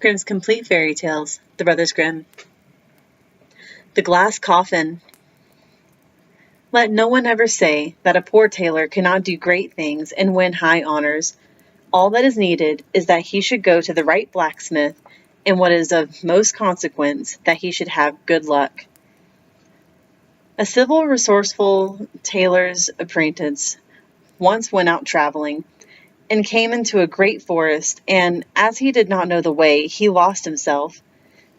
Grimm's Complete Fairy Tales, The Brothers Grimm. The Glass Coffin. Let no one ever say that a poor tailor cannot do great things and win high honors. All that is needed is that he should go to the right blacksmith, and what is of most consequence, that he should have good luck. A civil, resourceful tailor's apprentice once went out traveling, and came into a great forest, and as he did not know the way, he lost himself.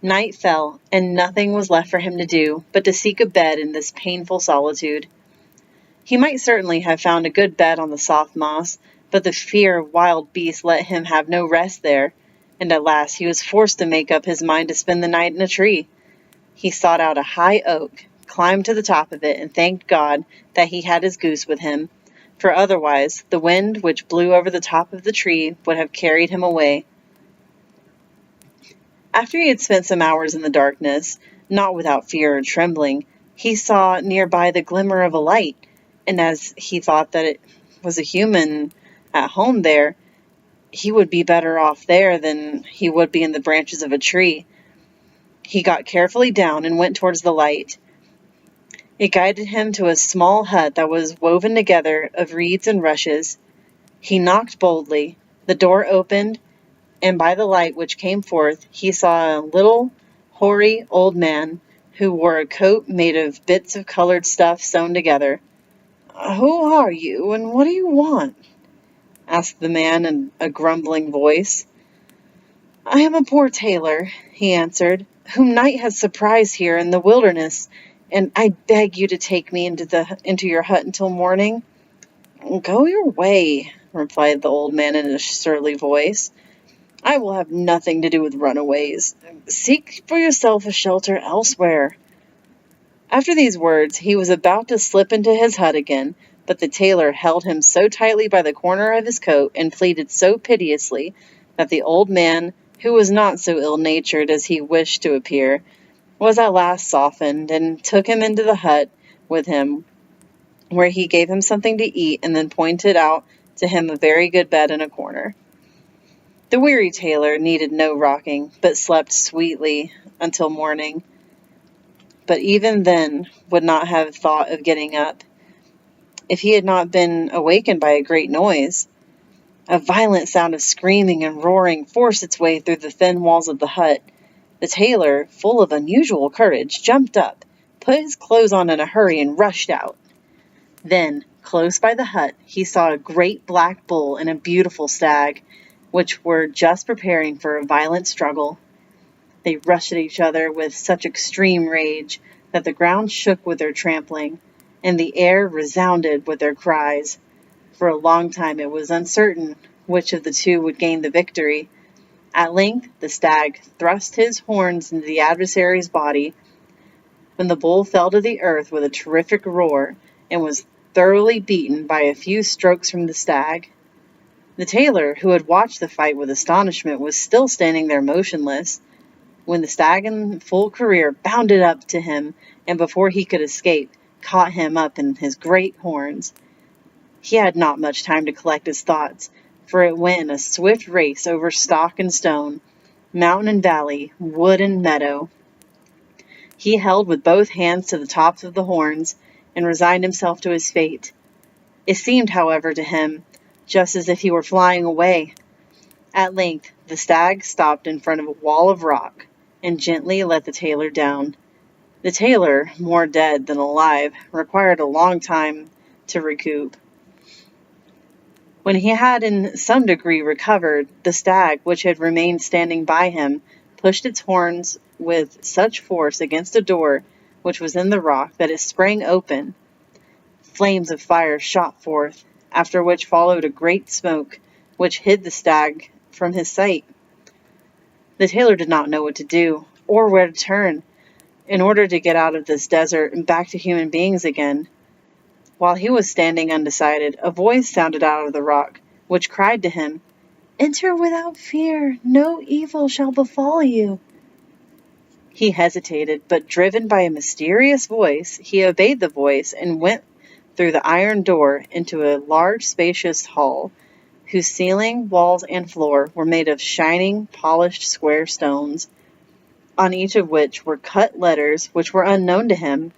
Night fell, and nothing was left for him to do but to seek a bed in this painful solitude. He might certainly have found a good bed on the soft moss, but the fear of wild beasts let him have no rest there, and at last he was forced to make up his mind to spend the night in a tree. He sought out a high oak, climbed to the top of it, and thanked God that he had his goose with him, for otherwise the wind which blew over the top of the tree would have carried him away. After he had spent some hours in the darkness, not without fear or trembling, he saw near by the glimmer of a light, and as he thought that it was a human at home there, he would be better off there than he would be in the branches of a tree. He got carefully down and went towards the light. It guided him to a small hut that was woven together of reeds and rushes. He knocked boldly. The door opened, and by the light which came forth, he saw a little, hoary old man who wore a coat made of bits of colored stuff sewn together. "Who are you, and what do you want?" asked the man in a grumbling voice. "I am a poor tailor," he answered, "whom night has surprised here in the wilderness, and I beg you to take me into your hut until morning." "Go your way," replied the old man in a surly voice. "I will have nothing to do with runaways. Seek for yourself a shelter elsewhere." After these words, he was about to slip into his hut again, but the tailor held him so tightly by the corner of his coat and pleaded so piteously that the old man, who was not so ill-natured as he wished to appear, was at last softened, and took him into the hut with him, where he gave him something to eat and then pointed out to him a very good bed in a corner. The weary tailor needed no rocking, but slept sweetly until morning, but even then would not have thought of getting up, if he had not been awakened by a great noise. A violent sound of screaming and roaring forced its way through the thin walls of the hut. The tailor, full of unusual courage, jumped up, put his clothes on in a hurry, and rushed out. Then, close by the hut, he saw a great black bull and a beautiful stag, which were just preparing for a violent struggle. They rushed at each other with such extreme rage that the ground shook with their trampling, and the air resounded with their cries. For a long time it was uncertain which of the two would gain the victory. At length the stag thrust his horns into the adversary's body, when the bull fell to the earth with a terrific roar, and was thoroughly beaten by a few strokes from the stag. The tailor, who had watched the fight with astonishment, was still standing there motionless, when the stag in full career bounded up to him, and before he could escape, caught him up in his great horns. He had not much time to collect his thoughts, for it went in a swift race over stock and stone, mountain and valley, wood and meadow. He held with both hands to the tops of the horns, and resigned himself to his fate. It seemed, however, to him, just as if he were flying away. At length the stag stopped in front of a wall of rock, and gently let the tailor down. The tailor, more dead than alive, required a long time to recoup. When he had in some degree recovered, the stag, which had remained standing by him, pushed its horns with such force against a door which was in the rock that it sprang open. Flames of fire shot forth, after which followed a great smoke, which hid the stag from his sight. The tailor did not know what to do, or where to turn, in order to get out of this desert and back to human beings again. While he was standing undecided, a voice sounded out of the rock, which cried to him, "Enter without fear, no evil shall befall you." He hesitated, but driven by a mysterious voice, he obeyed the voice and went through the iron door into a large spacious hall, whose ceiling, walls, and floor were made of shining, polished square stones, on each of which were cut letters which were unknown to him.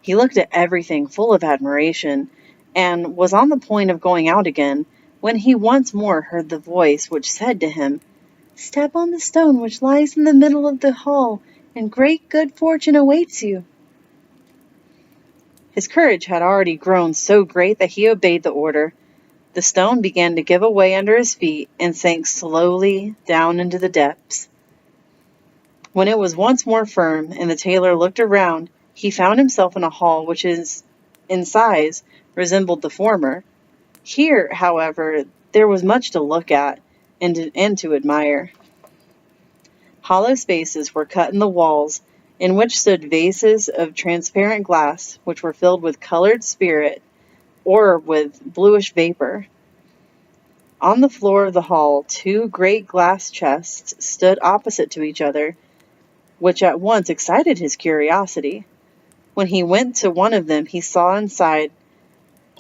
He looked at everything full of admiration, and was on the point of going out again, when he once more heard the voice which said to him, "Step on the stone which lies in the middle of the hall, and great good fortune awaits you." His courage had already grown so great that he obeyed the order. The stone began to give way under his feet, and sank slowly down into the depths. When it was once more firm, and the tailor looked around, he found himself in a hall which in size resembled the former. Here, however, there was much to look at, and to admire. Hollow spaces were cut in the walls, in which stood vases of transparent glass, which were filled with colored spirit, or with bluish vapor. On the floor of the hall, two great glass chests stood opposite to each other, which at once excited his curiosity. When he went to one of them, he saw inside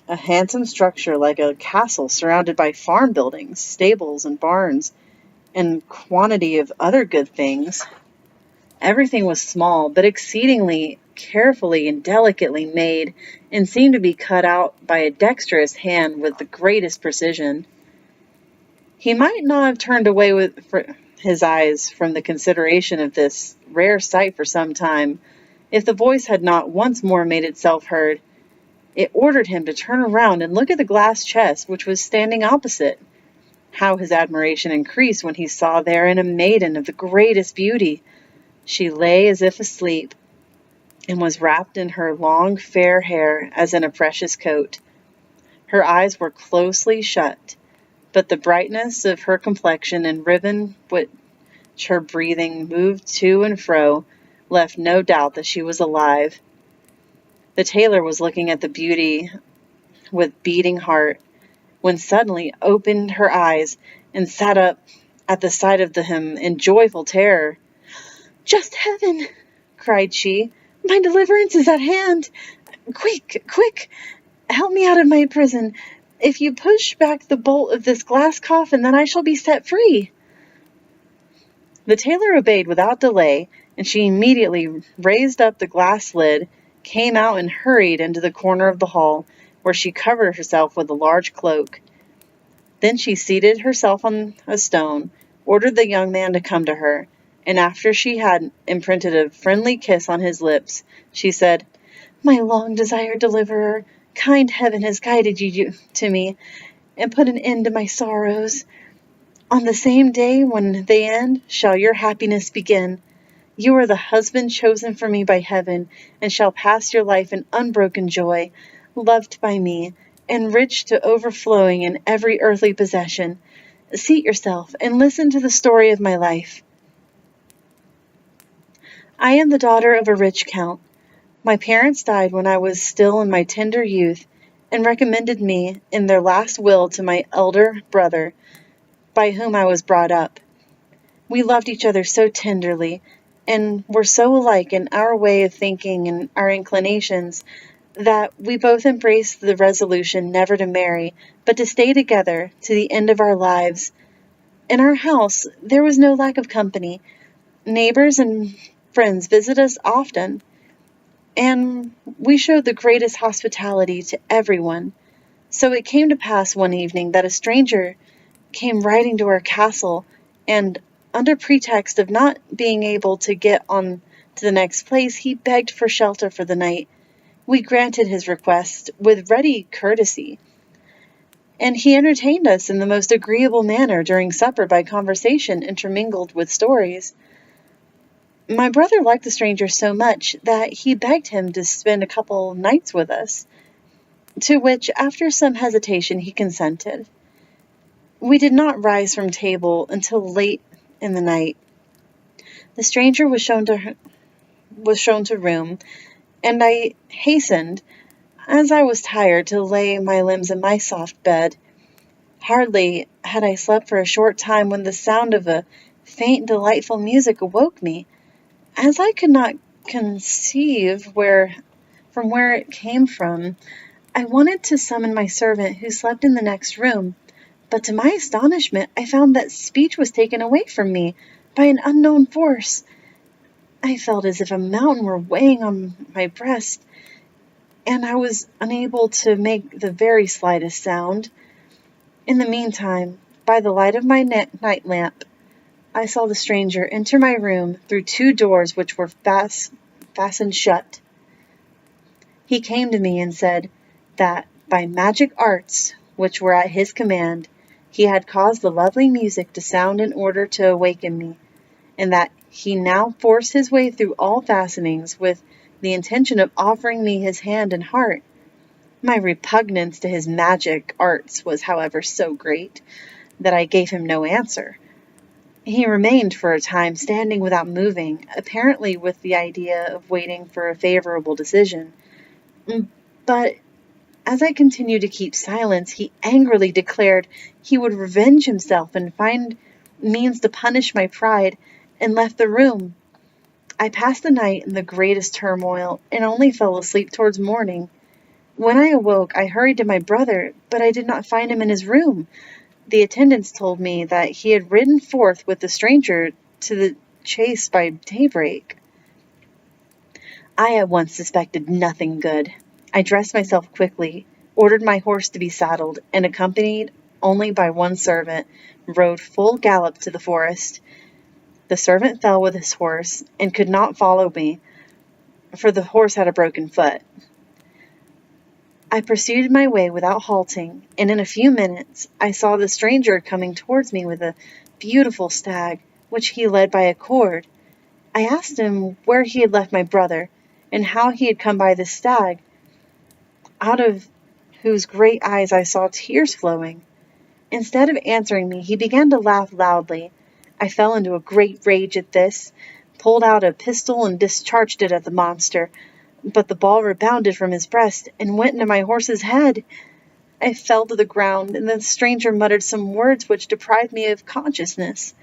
a handsome structure like a castle, surrounded by farm buildings, stables, and barns, and quantity of other good things. Everything was small, but exceedingly carefully and delicately made, and seemed to be cut out by a dexterous hand with the greatest precision. He might not have turned away his eyes from the consideration of this rare sight for some time, if the voice had not once more made itself heard. It ordered him to turn around and look at the glass chest which was standing opposite. How his admiration increased when he saw therein a maiden of the greatest beauty. She lay as if asleep, and was wrapped in her long fair hair as in a precious coat. Her eyes were closely shut, but the brightness of her complexion and ribbon which her breathing moved to and fro left no doubt that she was alive. The tailor was looking at the beauty with beating heart, when suddenly opened her eyes, and sat up at the sight of him in joyful terror. "Just heaven!" cried she. "My deliverance is at hand. Quick, quick! Help me out of my prison. If you push back the bolt of this glass coffin, then I shall be set free." The tailor obeyed without delay, and she immediately raised up the glass lid, came out, and hurried into the corner of the hall, where she covered herself with a large cloak. Then she seated herself on a stone, ordered the young man to come to her, and after she had imprinted a friendly kiss on his lips, she said, "My long-desired deliverer, kind heaven has guided you to me, and put an end to my sorrows. On the same day when they end, shall your happiness begin. You are the husband chosen for me by heaven, and shall pass your life in unbroken joy, loved by me, and rich to overflowing in every earthly possession. Seat yourself, and listen to the story of my life. I am the daughter of a rich count. My parents died when I was still in my tender youth, and recommended me in their last will to my elder brother, by whom I was brought up. We loved each other so tenderly, and were so alike in our way of thinking and our inclinations, that we both embraced the resolution never to marry, but to stay together to the end of our lives. In our house there was no lack of company. Neighbors and friends visited us often, and we showed the greatest hospitality to everyone. So it came to pass one evening that a stranger came riding to our castle, and under pretext of not being able to get on to the next place, he begged for shelter for the night. We granted his request with ready courtesy, and he entertained us in the most agreeable manner during supper by conversation intermingled with stories. My brother liked the stranger so much that he begged him to spend a couple nights with us, to which, after some hesitation, he consented. We did not rise from table until late in the night. The stranger was shown to room, and I hastened, as I was tired, to lay my limbs in my soft bed. Hardly had I slept for a short time when the sound of a faint, delightful music awoke me. As I could not conceive from where it came from, I wanted to summon my servant, who slept in the next room, But to my astonishment, I found that speech was taken away from me by an unknown force. I felt as if a mountain were weighing on my breast, and I was unable to make the very slightest sound. In the meantime, by the light of my night lamp, I saw the stranger enter my room through 2 doors which were fastened shut. He came to me and said that by magic arts, which were at his command, he had caused the lovely music to sound in order to awaken me, and that he now forced his way through all fastenings with the intention of offering me his hand and heart. My repugnance to his magic arts was, however, so great that I gave him no answer. He remained for a time standing without moving, apparently with the idea of waiting for a favorable decision. But as I continued to keep silence, he angrily declared he would revenge himself and find means to punish my pride, and left the room. I passed the night in the greatest turmoil, and only fell asleep towards morning. When I awoke, I hurried to my brother, but I did not find him in his room. The attendants told me that he had ridden forth with the stranger to the chase by daybreak. I at once suspected nothing good. I dressed myself quickly, ordered my horse to be saddled, and accompanied only by one servant, rode full gallop to the forest. The servant fell with his horse, and could not follow me, for the horse had a broken foot. I pursued my way without halting, and in a few minutes I saw the stranger coming towards me with a beautiful stag, which he led by a cord. I asked him where he had left my brother, and how he had come by the stag, out of whose great eyes I saw tears flowing. Instead of answering me, he began to laugh loudly. I fell into a great rage at this, pulled out a pistol and discharged it at the monster, but the ball rebounded from his breast and went into my horse's head. I fell to the ground, and the stranger muttered some words which deprived me of consciousness.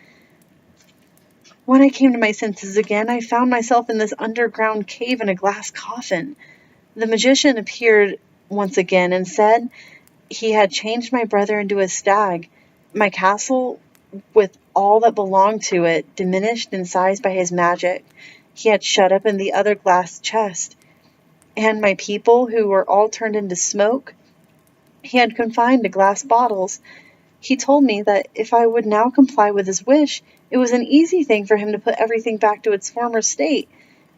When I came to my senses again, I found myself in this underground cave in a glass coffin. The magician appeared once again and said he had changed my brother into a stag. My castle, with all that belonged to it, diminished in size by his magic, he had shut up in the other glass chest, and my people, who were all turned into smoke, he had confined to glass bottles. He told me that if I would now comply with his wish, it was an easy thing for him to put everything back to its former state,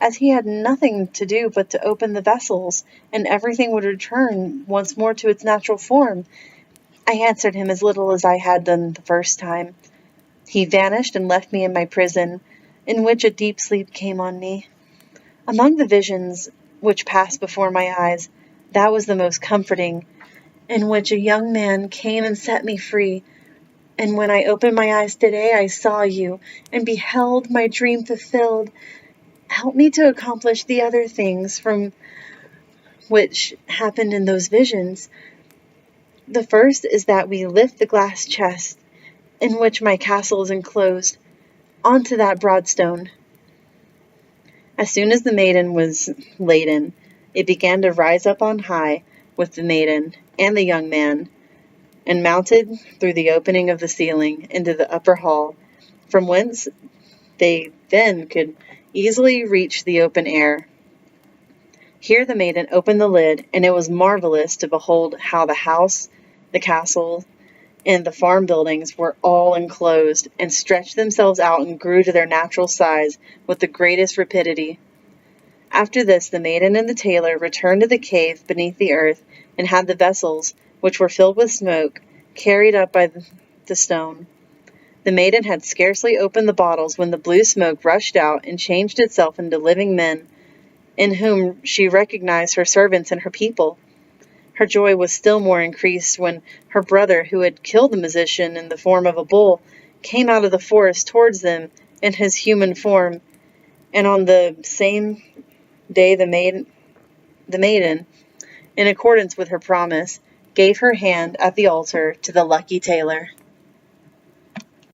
as he had nothing to do but to open the vessels, and everything would return once more to its natural form. I answered him as little as I had done the first time. He vanished and left me in my prison, in which a deep sleep came on me. Among the visions which passed before my eyes, that was the most comforting, in which a young man came and set me free. And when I opened my eyes today, I saw you, and beheld my dream fulfilled. Help me to accomplish the other things from which happened in those visions. The first is that we lift the glass chest, in which my castle is enclosed, onto that broad stone. As soon as the maiden was laden, it began to rise up on high with the maiden and the young man, and mounted through the opening of the ceiling into the upper hall, from whence they then could easily reach the open air. Here the maiden opened the lid, and it was marvelous to behold how the house, the castle, and the farm buildings were all enclosed, and stretched themselves out and grew to their natural size with the greatest rapidity. After this, the maiden and the tailor returned to the cave beneath the earth, and had the vessels, which were filled with smoke, carried up by the stone. The maiden had scarcely opened the bottles when the blue smoke rushed out and changed itself into living men, in whom she recognized her servants and her people. Her joy was still more increased when her brother, who had killed the magician in the form of a bull, came out of the forest towards them in his human form, and on the same day the maiden, in accordance with her promise, gave her hand at the altar to the lucky tailor.